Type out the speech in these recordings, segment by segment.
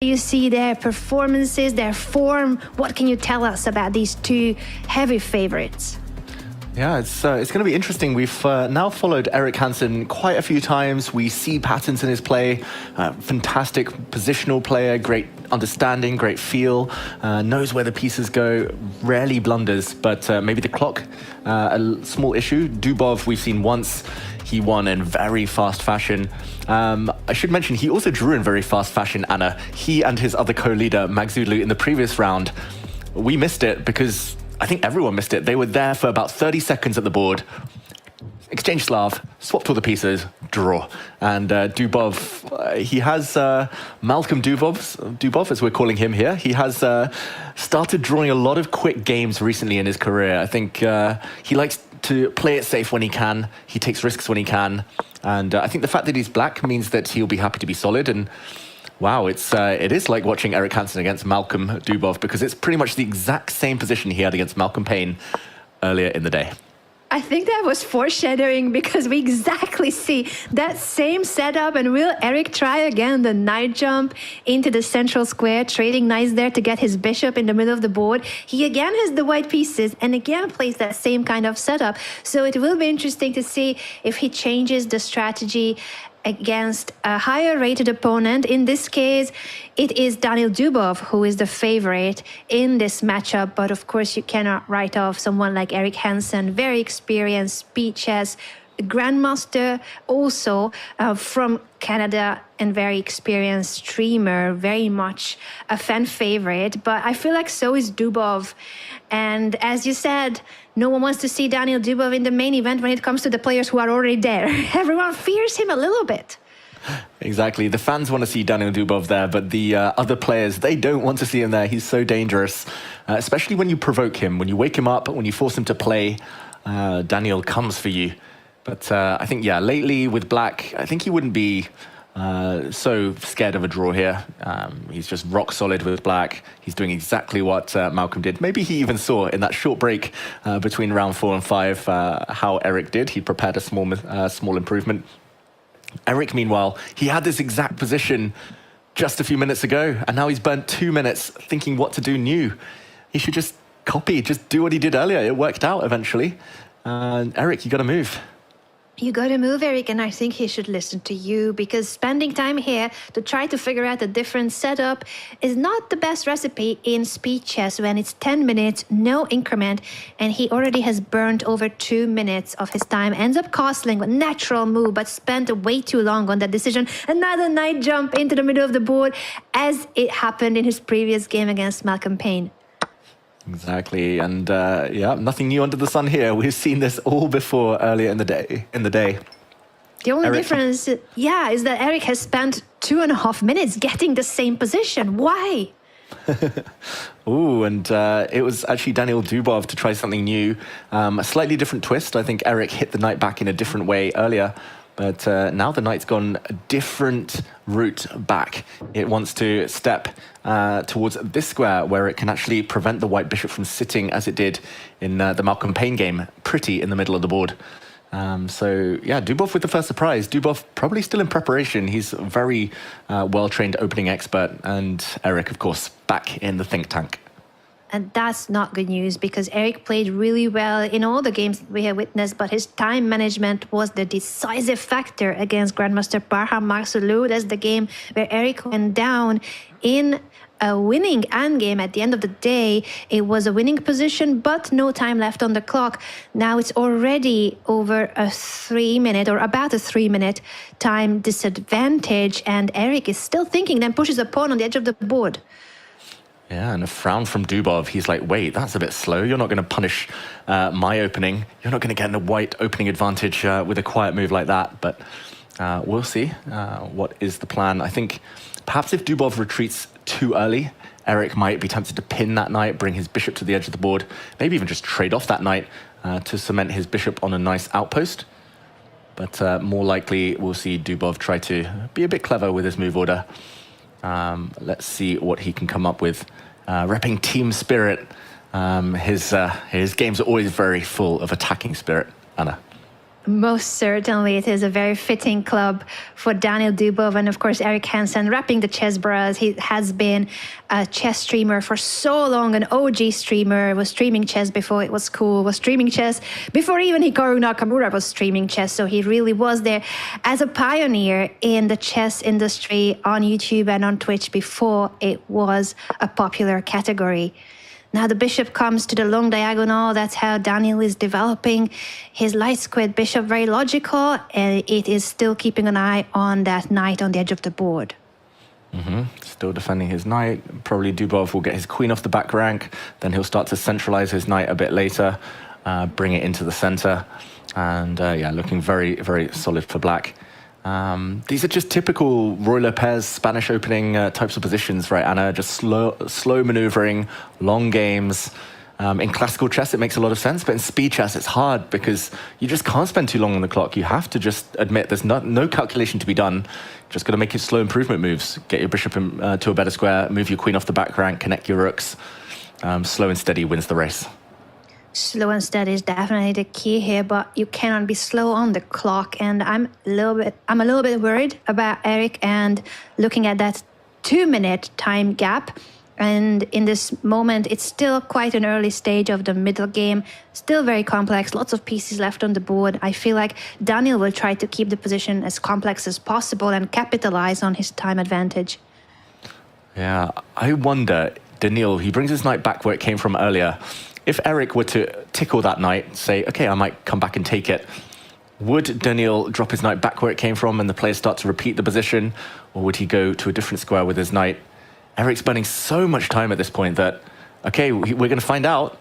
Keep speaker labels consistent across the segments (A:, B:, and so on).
A: You see their performances, their form. What can you tell us about these two heavy favorites?
B: Yeah, it's going to be interesting. We've now followed Erik Hansen quite a few times. We see patterns in his play. Fantastic positional player, great understanding, great feel, knows where the pieces go, rarely blunders, but maybe the clock, a small issue. Dubov, we've seen once. He won in very fast fashion. I should mention, he also drew in very fast fashion, Anna. He and his other co-leader, Magzulu, in the previous round, we missed it because I think everyone missed it. They were there for about 30 seconds at the board, exchange Slav, swapped all the pieces, draw. And Dubov, he has Malcolm Dubov, as we're calling him here. He has started drawing a lot of quick games recently in his career. I think he likes to play it safe when he can. He takes risks when he can. And I think the fact that he's black means that he'll be happy to be solid. And wow, it is like watching Erik Hansen against Malcolm Dubov, because it's pretty much the exact same position he had against Malcolm Payne earlier in the day.
A: I think that was foreshadowing, because we exactly see that same setup. And will Erik try again the knight jump into the central square, trading knights there to get his bishop in the middle of the board? He again has the white pieces and again plays that same kind of setup. So it will be interesting to see if he changes the strategy against a higher rated opponent. In this case, it is Daniil Dubov who is the favorite in this matchup. But of course, you cannot write off someone like Erik Hansen, very experienced speed chess grandmaster, also from Canada, and very experienced streamer, very much a fan favorite. But I feel like so is Dubov. And as you said, no one wants to see Daniil Dubov in the main event when it comes to the players who are already there. Everyone fears him a little bit.
B: Exactly. The fans want to see Daniil Dubov there, but the other players, they don't want to see him there. He's so dangerous, especially when you provoke him, when you wake him up, when you force him to play. Daniil comes for you. But I think, yeah, lately with black, I think he wouldn't be so scared of a draw here. He's just rock solid with black. He's doing exactly what Malcolm did. Maybe he even saw in that short break between round 4 and 5 how Erik did. He prepared a small improvement. Erik, meanwhile, he had this exact position just a few minutes ago, and now he's burnt 2 minutes thinking what to do new. He should just copy, just do what he did earlier. It worked out eventually. Erik, you got to move.
A: You got to move, Erik, and I think he should listen to you, because spending time here to try to figure out a different setup is not the best recipe in speed chess when it's 10 minutes, no increment, and he already has burned over 2 minutes of his time. Ends up castling a natural move, but spent way too long on that decision. Another knight jump into the middle of the board, as it happened in his previous game against Malcolm Payne.
B: Exactly, and yeah, nothing new under the sun here. We've seen this all before earlier in the day.
A: The only difference, yeah, is that Erik has spent 2.5 minutes getting the same position. Why?
B: Ooh, and it was actually Daniil Dubov to try something new, a slightly different twist. I think Erik hit the knight back in a different way earlier. But now the knight's gone a different route back. It wants to step towards this square, where it can actually prevent the white bishop from sitting as it did in the Malcolm Payne game, pretty in the middle of the board. So yeah, Dubov with the first surprise. Dubov probably still in preparation. He's a very well-trained opening expert. And Erik, of course, back in the think tank.
A: And that's not good news, because Erik played really well in all the games we have witnessed, but his time management was the decisive factor against Grandmaster Parham Magzulu. That's the game where Erik went down in a winning endgame. At the end of the day, it was a winning position, but no time left on the clock. Now it's already over a 3-minute, or about a 3-minute time disadvantage, and Erik is still thinking, then pushes a pawn on the edge of the board.
B: Yeah, and a frown from Dubov. He's like, wait, that's a bit slow. You're not going to punish my opening. You're not going to get a white opening advantage with a quiet move like that. But we'll see what is the plan. I think perhaps if Dubov retreats too early, Erik might be tempted to pin that knight, bring his bishop to the edge of the board, maybe even just trade off that knight to cement his bishop on a nice outpost. But more likely, we'll see Dubov try to be a bit clever with his move order. Let's see what he can come up with. Repping team spirit. His games are always very full of attacking spirit, Anna.
A: Most certainly, it is a very fitting club for Daniil Dubov and, of course, Erik Hansen, repping the chess bras. He has been a chess streamer for so long, an OG streamer, was streaming chess before it was cool, was streaming chess before even Hikaru Nakamura was streaming chess. So he really was there as a pioneer in the chess industry on YouTube and on Twitch before it was a popular category. Now the bishop comes to the long diagonal. That's how Daniil is developing his light squared bishop. Very logical, and it is still keeping an eye on that knight on the edge of the board.
B: Still defending his knight. Probably Dubov will get his queen off the back rank. Then he'll start to centralize his knight a bit later, bring it into the center. And yeah, looking very, very solid for black. These are just typical Roy Lopez Spanish opening types of positions, right, Anna? Just slow maneuvering, long games. In classical chess, it makes a lot of sense, but in speed chess, it's hard because you just can't spend too long on the clock. You have to just admit there's no calculation to be done. Just got to make your slow improvement moves. Get your bishop to a better square, move your queen off the back rank, connect your rooks. Slow and steady wins the race.
A: Slow and steady is definitely the key here, but you cannot be slow on the clock. And I'm a little bit worried about Erik and looking at that 2-minute time gap. And in this moment, it's still quite an early stage of the middle game, still very complex, lots of pieces left on the board. I feel like Daniil will try to keep the position as complex as possible and capitalize on his time advantage.
B: Yeah, I wonder, Daniil, he brings his knight back where it came from earlier. If Erik were to tickle that knight, say, okay, I might come back and take it, would Daniil drop his knight back where it came from and the players start to repeat the position? Or would he go to a different square with his knight? Erik's spending so much time at this point that, okay, we're going to find out.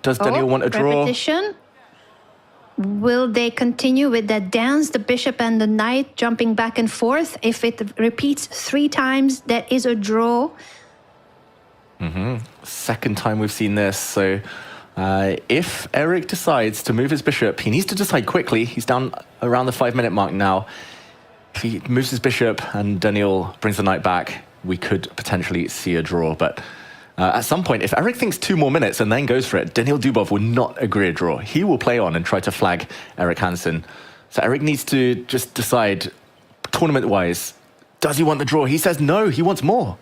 B: Does Daniil want a draw?
A: Repetition. Will they continue with that dance, the bishop and the knight jumping back and forth? If it repeats 3 times, that is a draw.
B: Second time we've seen this, so if Erik decides to move his bishop, he needs to decide quickly. He's down around the 5-minute mark now. If he moves his bishop and Daniil brings the knight back, we could potentially see a draw. But at some point, if Erik thinks 2 more minutes and then goes for it, Daniil Dubov will not agree a draw. He will play on and try to flag Erik Hansen. So Erik needs to just decide, tournament-wise, does he want the draw? He says no, he wants more.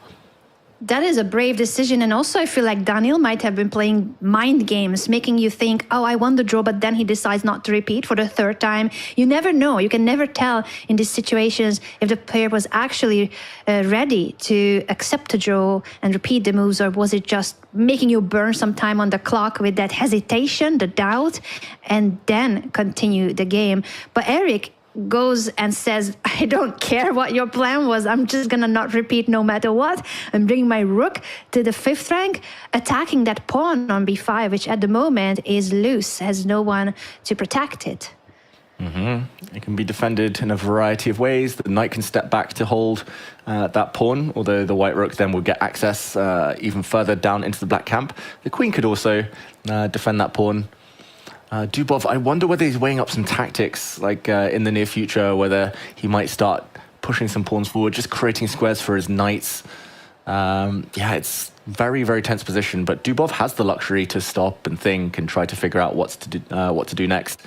A: That is a brave decision, and also I feel like Daniil might have been playing mind games, making you think, oh, I won the draw, but then he decides not to repeat for the 3rd time. You never know. You can never tell in these situations if the player was actually ready to accept the draw and repeat the moves, or was it just making you burn some time on the clock with that hesitation, the doubt, and then continue the game. But Erik goes and says, I don't care what your plan was, I'm just gonna not repeat no matter what, and bring my rook to the 5th rank, attacking that pawn on b5, which at the moment is loose, has no one to protect it.
B: It can be defended in a variety of ways. The knight can step back to hold that pawn, although the white rook then will get access even further down into the black camp. The queen could also defend that pawn. Dubov, I wonder whether he's weighing up some tactics, like in the near future, whether he might start pushing some pawns forward, just creating squares for his knights. Yeah, it's very, very tense position, but Dubov has the luxury to stop and think and try to figure out what to do next.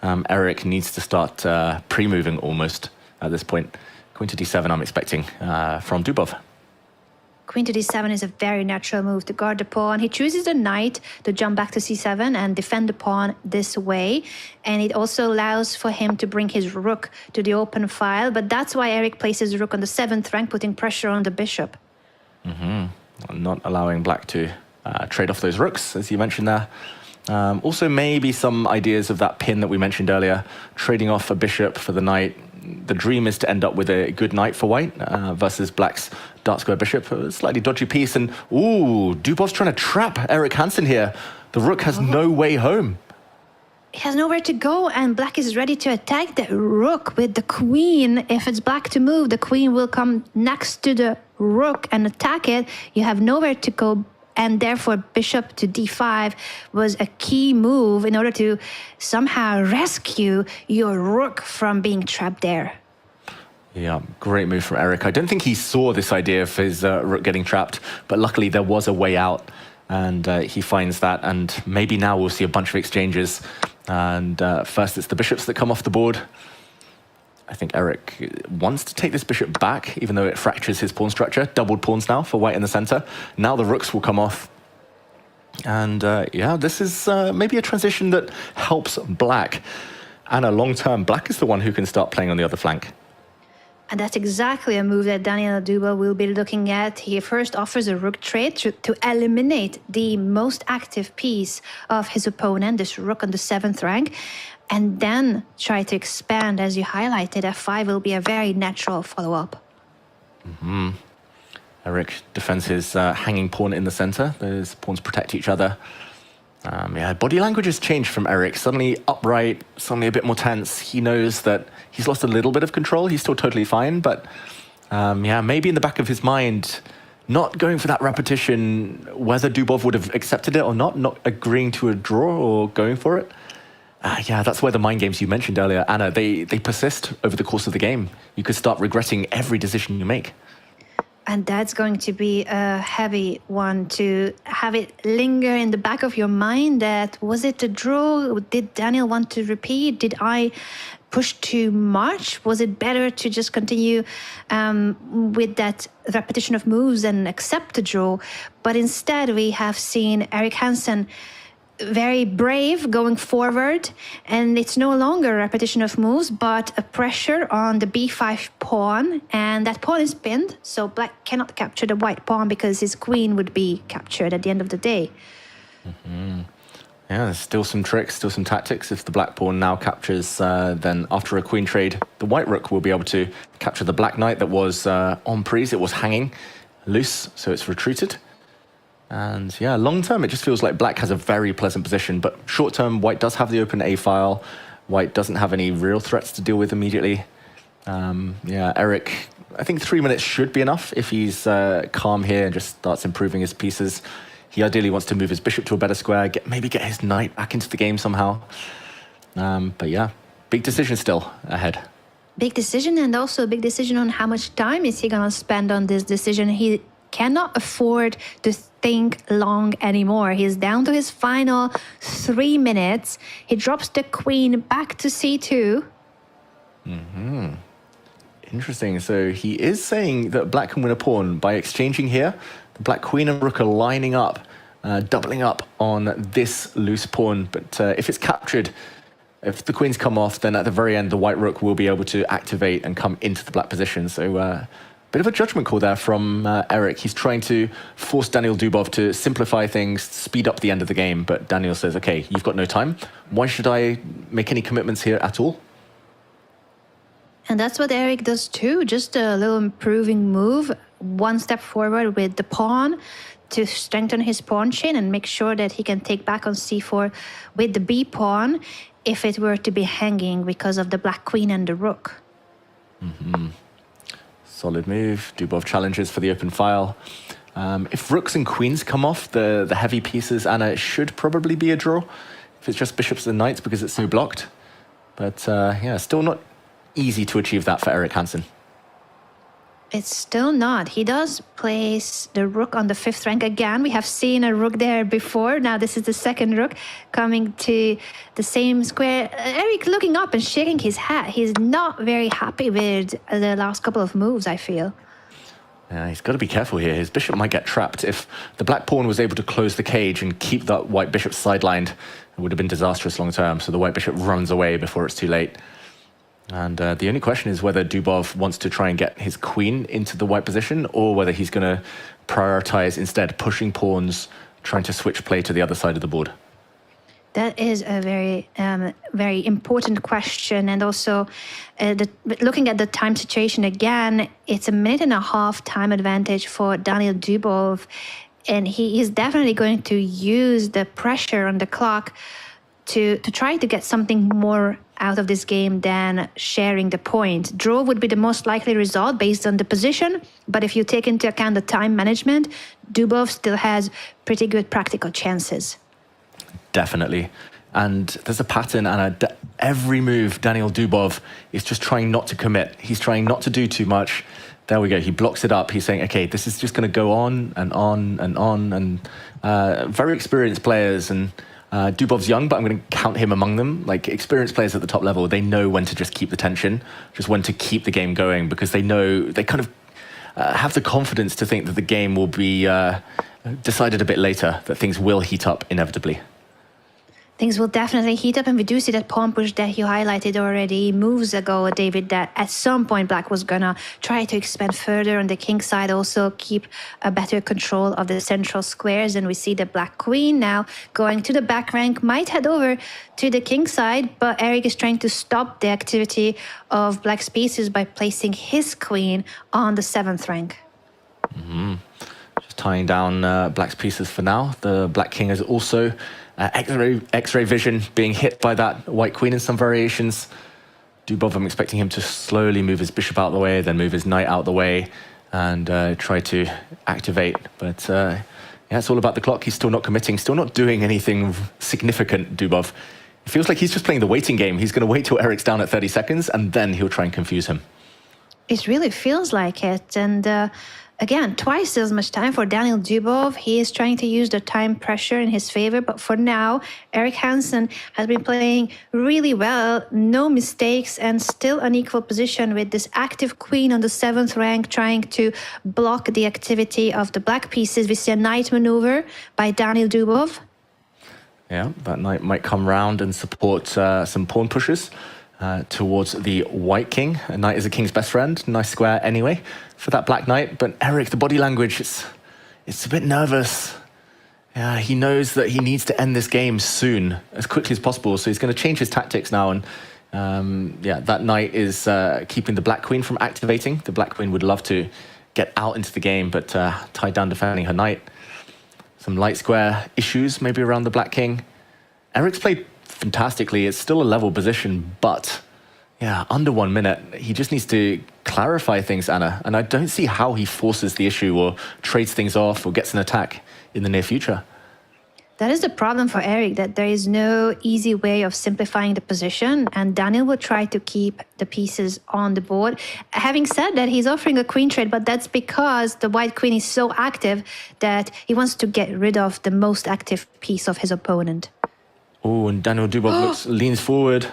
B: Erik needs to start pre-moving almost at this point. Queen to d7, I'm expecting from Dubov.
A: Queen to d7 is a very natural move to guard the pawn. He chooses the knight to jump back to c7 and defend the pawn this way. And it also allows for him to bring his rook to the open file. But that's why Erik places the rook on the 7th rank, putting pressure on the bishop.
B: Not allowing black to trade off those rooks, as you mentioned there. Also, maybe some ideas of that pin that we mentioned earlier, trading off a bishop for the knight. The dream is to end up with a good knight for white versus black's dark square bishop, a slightly dodgy piece. And, ooh, Dubov's trying to trap Erik Hansen here. The rook has no way home.
A: He has nowhere to go, and black is ready to attack the rook with the queen. If it's black to move, the queen will come next to the rook and attack it. You have nowhere to go, and therefore bishop to d5 was a key move in order to somehow rescue your rook from being trapped there.
B: Yeah, great move from Erik. I don't think he saw this idea of his rook getting trapped, but luckily there was a way out, and he finds that, and maybe now we'll see a bunch of exchanges And first it's the bishops that come off the board. I think Eric wants to take this bishop back, even though it fractures his pawn structure. Doubled pawns now for white in the center. Now the rooks will come off. And yeah, this is maybe a transition that helps black. And a long-term, black is the one who can start playing on the other flank.
A: And that's exactly a move that Daniil Dubov will be looking at. He first offers a rook trade to eliminate the most active piece of his opponent, this rook on the 7th rank, and then try to expand, as you highlighted. F5 will be a very natural follow-up.
B: Eric defends his hanging pawn in the center. Those pawns protect each other. Yeah, body language has changed from Eric. Suddenly upright, suddenly a bit more tense. He knows that he's lost a little bit of control. He's still totally fine, but yeah, maybe in the back of his mind, not going for that repetition, whether Dubov would have accepted it or not agreeing to a draw or going for it. Yeah, that's where the mind games you mentioned earlier, Anna, they persist over the course of the game. You could start regretting every decision you make.
A: And that's going to be a heavy one to have it linger in the back of your mind. That was it a draw? Did Daniil want to repeat? Did I push too much? Was it better to just continue with that repetition of moves and accept the draw? But instead, we have seen Erik Hansen very brave going forward, and it's no longer a repetition of moves but a pressure on the b5 pawn, and that pawn is pinned, so black cannot capture the white pawn because his queen would be captured at the end of the day.
B: Yeah, there's still some tricks, still some tactics. If the black pawn now captures, then after a queen trade, the white rook will be able to capture the black knight that was en prise. It was hanging loose, so it's retreated. And yeah, long term, it just feels like black has a very pleasant position, but short term, white does have the open A file. White doesn't have any real threats to deal with immediately. Yeah, Eric, I think 3 minutes should be enough if he's calm here and just starts improving his pieces. He ideally wants to move his bishop to a better square, maybe get his knight back into the game somehow. But yeah, big decision still ahead.
A: Big decision, and also a big decision on how much time is he going to spend on this decision. He cannot afford to think long anymore. He's down to his final 3 minutes. He drops the queen back to c2.
B: Interesting. So he is saying that black can win a pawn by exchanging here. The black queen and rook are lining up, doubling up on this loose pawn. But if it's captured, if the queens come off, then at the very end, the white rook will be able to activate and come into the black position. So bit of a judgment call there from Eric. He's trying to force Daniil Dubov to simplify things, speed up the end of the game. But Daniil says, okay, you've got no time. Why should I make any commitments here at all?
A: And that's what Eric does too. Just a little improving move. One step forward with the pawn to strengthen his pawn chain and make sure that he can take back on c4 with the b pawn if it were to be hanging because of the black queen and the rook.
B: Solid move. Dubov challenges for the open file. If rooks and queens come off, the heavy pieces, Anna, it should probably be a draw. If it's just bishops and knights because it's so blocked. But yeah, still not easy to achieve that for Erik Hansen.
A: It's still not. He does place the rook on the 5th rank again. We have seen a rook there before. Now this is the second rook coming to the same square. Eric looking up and shaking his head. He's not very happy with the last couple of moves, I feel.
B: Yeah, he's got to be careful here. His bishop might get trapped. If the black pawn was able to close the cage and keep that white bishop sidelined, it would have been disastrous long term. So the white bishop runs away before it's too late. And the only question is whether Dubov wants to try and get his queen into the white position or whether he's going to prioritize instead pushing pawns, trying to switch play to the other side of the board.
A: That is a very important question. And also, looking at the time situation again, it's a 1.5-minute time advantage for Daniil Dubov. And he is definitely going to use the pressure on the clock to try to get something more out of this game than sharing the point. Draw would be the most likely result based on the position, but if you take into account the time management, Dubov still has pretty good practical chances.
B: Definitely. And there's a pattern, and every move, Daniil Dubov is just trying not to commit. He's trying not to do too much. There we go. He blocks it up. He's saying, okay, this is just going to go on and on and on. And very experienced players, and Dubov's young, but I'm going to count him among them. Like, experienced players at the top level, they know when to just keep the tension, just when to keep the game going, because they know, they kind of have the confidence to think that the game will be decided a bit later, that things will heat up inevitably.
A: Things will definitely heat up, and we do see that pawn push that you highlighted already moves ago, David, that at some point Black was gonna try to expand further on the king side, also keep a better control of the central squares. And we see the Black queen now going to the back rank, might head over to the king side, but Eric is trying to stop the activity of Black's pieces by placing his queen on the 7th rank.
B: Just tying down Black's pieces for now. The Black king is also X-ray vision, being hit by that white queen in some variations. Dubov, I'm expecting him to slowly move his bishop out of the way, then move his knight out of the way, and try to activate. But yeah, it's all about the clock. He's still not committing, still not doing anything significant, Dubov. It feels like he's just playing the waiting game. He's going to wait till Eric's down at 30 seconds, and then he'll try and confuse him.
A: It really feels like it. And again, twice as much time for Daniil Dubov. He is trying to use the time pressure in his favor, but for now, Eric Hansen has been playing really well, no mistakes, and still an equal position with this active queen on the 7th rank trying to block the activity of the Black pieces. We see a knight maneuver by Daniil Dubov.
B: Yeah, that knight might come round and support some pawn pushes towards the white king. A knight is a king's best friend. Nice square anyway for that Black knight. But Eric, the body language, it's a bit nervous. Yeah, he knows that he needs to end this game soon, as quickly as possible. So he's going to change his tactics now. And yeah, that knight is keeping the Black queen from activating. The Black queen would love to get out into the game, but tied down defending her knight. Some light square issues maybe around the Black king. Eric's played fantastically. It's still a level position, but yeah, under 1 minute. He just needs to clarify things, Anna. And I don't see how he forces the issue or trades things off or gets an attack in the near future.
A: That is the problem for Eric, that there is no easy way of simplifying the position, and Daniil will try to keep the pieces on the board. Having said that, he's offering a queen trade, but that's because the white queen is so active that he wants to get rid of the most active piece of his opponent.
B: Oh, and Daniil Dubov leans forward.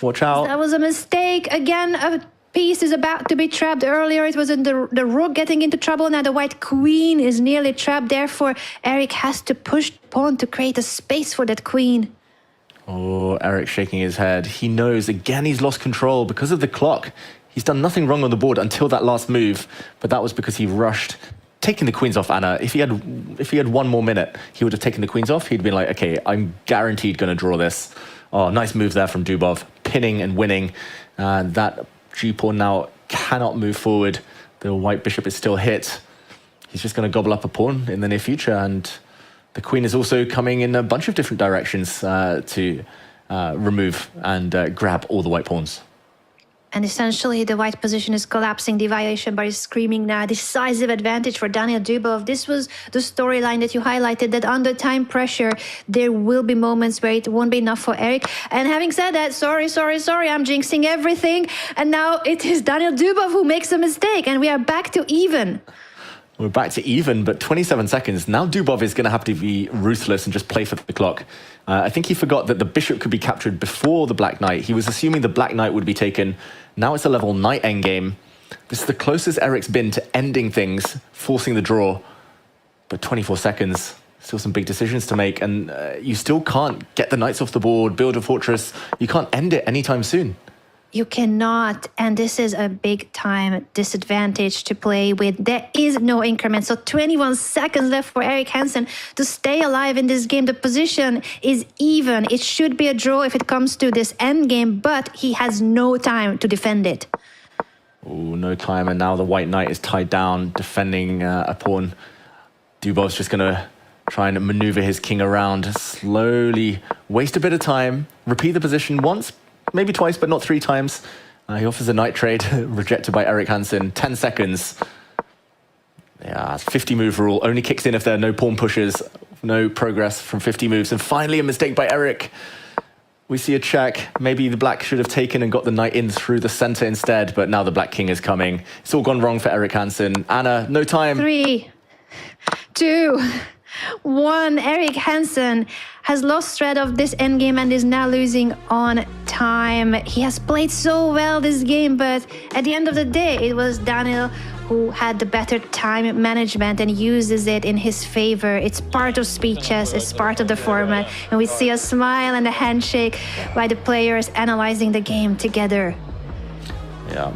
B: Watch out.
A: That was a mistake. Again, a piece is about to be trapped. Earlier, it was in the rook getting into trouble. Now the white queen is nearly trapped. Therefore, Eric has to push the pawn to create a space for that queen.
B: Oh, Eric shaking his head. He knows, again, he's lost control because of the clock. He's done nothing wrong on the board until that last move, but that was because he rushed. Taking the queens off, Anna, if he had 1 more minute, he would have taken the queens off. He'd been like, okay, I'm guaranteed going to draw this. Oh, nice move there from Dubov, pinning and winning. That G-pawn now cannot move forward. The white bishop is still hit. He's just going to gobble up a pawn in the near future, and the queen is also coming in a bunch of different directions to remove and grab all the white pawns.
A: And essentially, the white position is collapsing. The variation bar is screaming now. Decisive advantage for Daniil Dubov. This was the storyline that you highlighted, that under time pressure, there will be moments where it won't be enough for Eric. And having said that, sorry, I'm jinxing everything. And now it is Daniil Dubov who makes a mistake, and we are back to even.
B: We're back to even, but 27 seconds. Now Dubov is going to have to be ruthless and just play for the clock. I think he forgot that the bishop could be captured before the Black knight. He was assuming the Black knight would be taken. Now it's a level knight endgame. This is the closest Eric's been to ending things, forcing the draw. But 24 seconds, still some big decisions to make. And you still can't get the knights off the board, build a fortress. You can't end it anytime soon.
A: You cannot, and this is a big time disadvantage to play with. There is no increment, so 21 seconds left for Eric Hansen to stay alive in this game. The position is even. It should be a draw if it comes to this end game, but he has no time to defend it.
B: Oh, no time, and now the white knight is tied down, defending a pawn. Dubov's just going to try and maneuver his king around, slowly waste a bit of time, repeat the position once, maybe twice, but not 3 times. He offers a knight trade, rejected by Eric Hansen. 10 seconds. Yeah, 50 move rule. Only kicks in if there are no pawn pushes, no progress from 50 moves. And finally, a mistake by Eric. We see a check. Maybe the black should have taken and got the knight in through the center instead, but now the black king is coming. It's all gone wrong for Eric Hansen. Anna, no time.
A: 3, 2, 1. Eric Hansen has lost thread of this endgame and is now losing on time. He has played so well this game, but at the end of the day, it was Daniil who had the better time management and uses it in his favor. It's part of speed chess, it's part of the format, and we see a smile and a handshake by the players analyzing the game together.
B: Yeah.